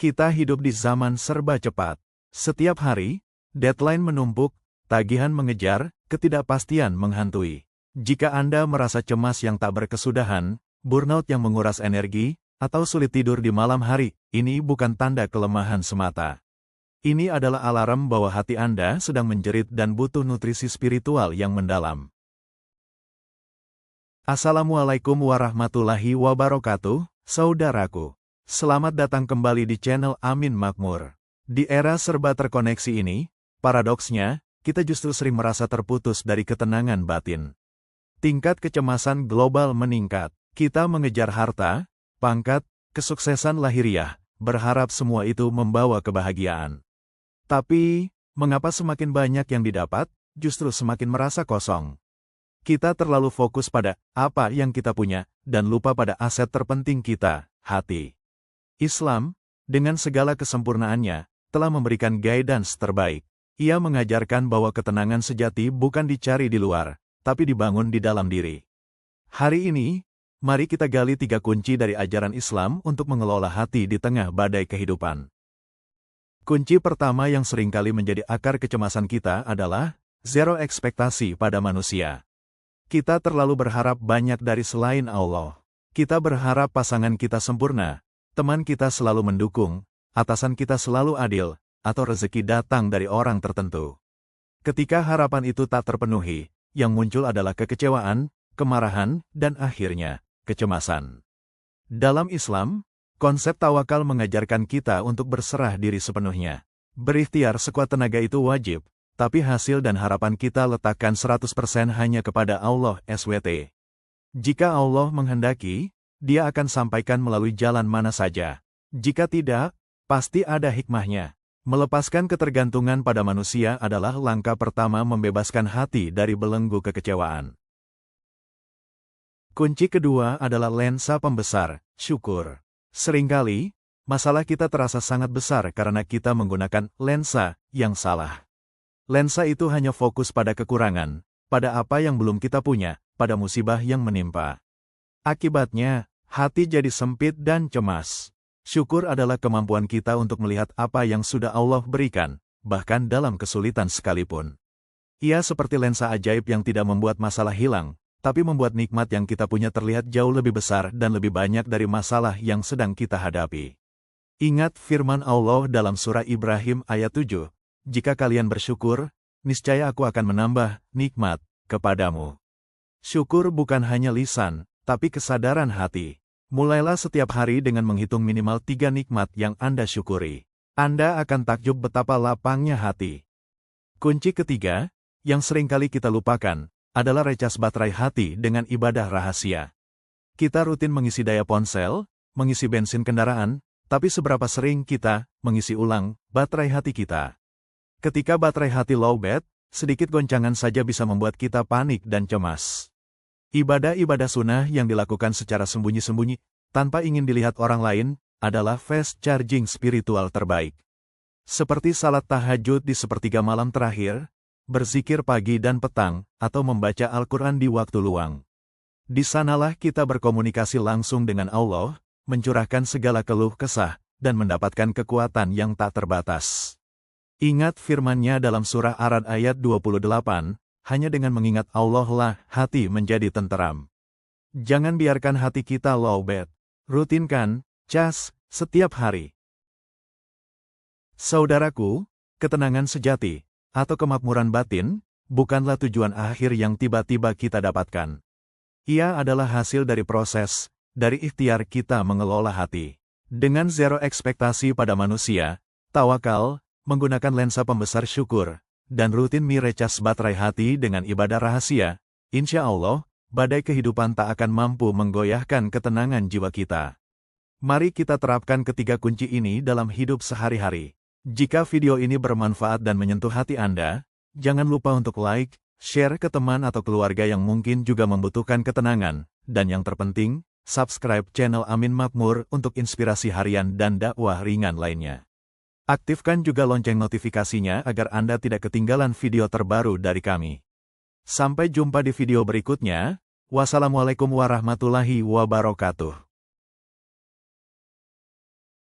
Kita hidup di zaman serba cepat. Setiap hari, deadline menumpuk, tagihan mengejar, ketidakpastian menghantui. Jika Anda merasa cemas yang tak berkesudahan, burnout yang menguras energi, atau sulit tidur di malam hari, ini bukan tanda kelemahan semata. Ini adalah alarm bahwa hati Anda sedang menjerit dan butuh nutrisi spiritual yang mendalam. Assalamualaikum warahmatullahi wabarakatuh, saudaraku. Selamat datang kembali di channel Amin Makmur. Di era serba terkoneksi ini, paradoksnya, kita justru sering merasa terputus dari ketenangan batin. Tingkat kecemasan global meningkat. Kita mengejar harta, pangkat, kesuksesan lahiriah, berharap semua itu membawa kebahagiaan. Tapi, mengapa semakin banyak yang didapat, justru semakin merasa kosong? Kita terlalu fokus pada apa yang kita punya, dan lupa pada aset terpenting kita, hati. Islam, dengan segala kesempurnaannya, telah memberikan guidance terbaik. Ia mengajarkan bahwa ketenangan sejati bukan dicari di luar, tapi dibangun di dalam diri. Hari ini, mari kita gali 3 kunci dari ajaran Islam untuk mengelola hati di tengah badai kehidupan. Kunci pertama yang seringkali menjadi akar kecemasan kita adalah zero ekspektasi pada manusia. Kita terlalu berharap banyak dari selain Allah. Kita berharap pasangan kita sempurna, teman kita selalu mendukung, atasan kita selalu adil, atau rezeki datang dari orang tertentu. Ketika harapan itu tak terpenuhi, yang muncul adalah kekecewaan, kemarahan, dan akhirnya, kecemasan. Dalam Islam, konsep tawakal mengajarkan kita untuk berserah diri sepenuhnya. Berikhtiar sekuat tenaga itu wajib, tapi hasil dan harapan kita letakkan 100% hanya kepada Allah SWT. Jika Allah menghendaki, Dia akan sampaikan melalui jalan mana saja. Jika tidak, pasti ada hikmahnya. Melepaskan ketergantungan pada manusia adalah langkah pertama membebaskan hati dari belenggu kekecewaan. Kunci kedua adalah lensa pembesar, syukur. Seringkali, masalah kita terasa sangat besar karena kita menggunakan lensa yang salah. Lensa itu hanya fokus pada kekurangan, pada apa yang belum kita punya, pada musibah yang menimpa. Akibatnya, hati jadi sempit dan cemas. Syukur adalah kemampuan kita untuk melihat apa yang sudah Allah berikan, bahkan dalam kesulitan sekalipun. Ia seperti lensa ajaib yang tidak membuat masalah hilang, tapi membuat nikmat yang kita punya terlihat jauh lebih besar dan lebih banyak dari masalah yang sedang kita hadapi. Ingat firman Allah dalam surah Ibrahim ayat 7, "Jika kalian bersyukur, niscaya aku akan menambah nikmat kepadamu." Syukur bukan hanya lisan, tapi kesadaran hati. Mulailah setiap hari dengan menghitung minimal 3 nikmat yang Anda syukuri. Anda akan takjub betapa lapangnya hati. Kunci ketiga, yang seringkali kita lupakan, adalah recas baterai hati dengan ibadah rahasia. Kita rutin mengisi daya ponsel, mengisi bensin kendaraan, tapi seberapa sering kita mengisi ulang baterai hati kita? Ketika baterai hati lowbat, sedikit goncangan saja bisa membuat kita panik dan cemas. Ibadah-ibadah sunnah yang dilakukan secara sembunyi-sembunyi, tanpa ingin dilihat orang lain, adalah fast charging spiritual terbaik. Seperti salat tahajud di sepertiga malam terakhir, berzikir pagi dan petang, atau membaca Al-Quran di waktu luang. Di sanalah kita berkomunikasi langsung dengan Allah, mencurahkan segala keluh kesah, dan mendapatkan kekuatan yang tak terbatas. Ingat firman-Nya dalam surah Ar-Ra'd ayat 28, hanya dengan mengingat Allah lah hati menjadi tenteram. Jangan biarkan hati kita lowbat. Rutinkan, cas, setiap hari. Saudaraku, ketenangan sejati, atau kemakmuran batin, bukanlah tujuan akhir yang tiba-tiba kita dapatkan. Ia adalah hasil dari proses, dari ikhtiar kita mengelola hati. Dengan zero ekspektasi pada manusia, tawakal, menggunakan lensa pembesar syukur, dan rutin merecas baterai hati dengan ibadah rahasia, insya Allah, badai kehidupan tak akan mampu menggoyahkan ketenangan jiwa kita. Mari kita terapkan ketiga kunci ini dalam hidup sehari-hari. Jika video ini bermanfaat dan menyentuh hati Anda, jangan lupa untuk like, share ke teman atau keluarga yang mungkin juga membutuhkan ketenangan, dan yang terpenting, subscribe channel Amin Makmur untuk inspirasi harian dan dakwah ringan lainnya. Aktifkan juga lonceng notifikasinya agar Anda tidak ketinggalan video terbaru dari kami. Sampai jumpa di video berikutnya. Wassalamualaikum warahmatullahi wabarakatuh.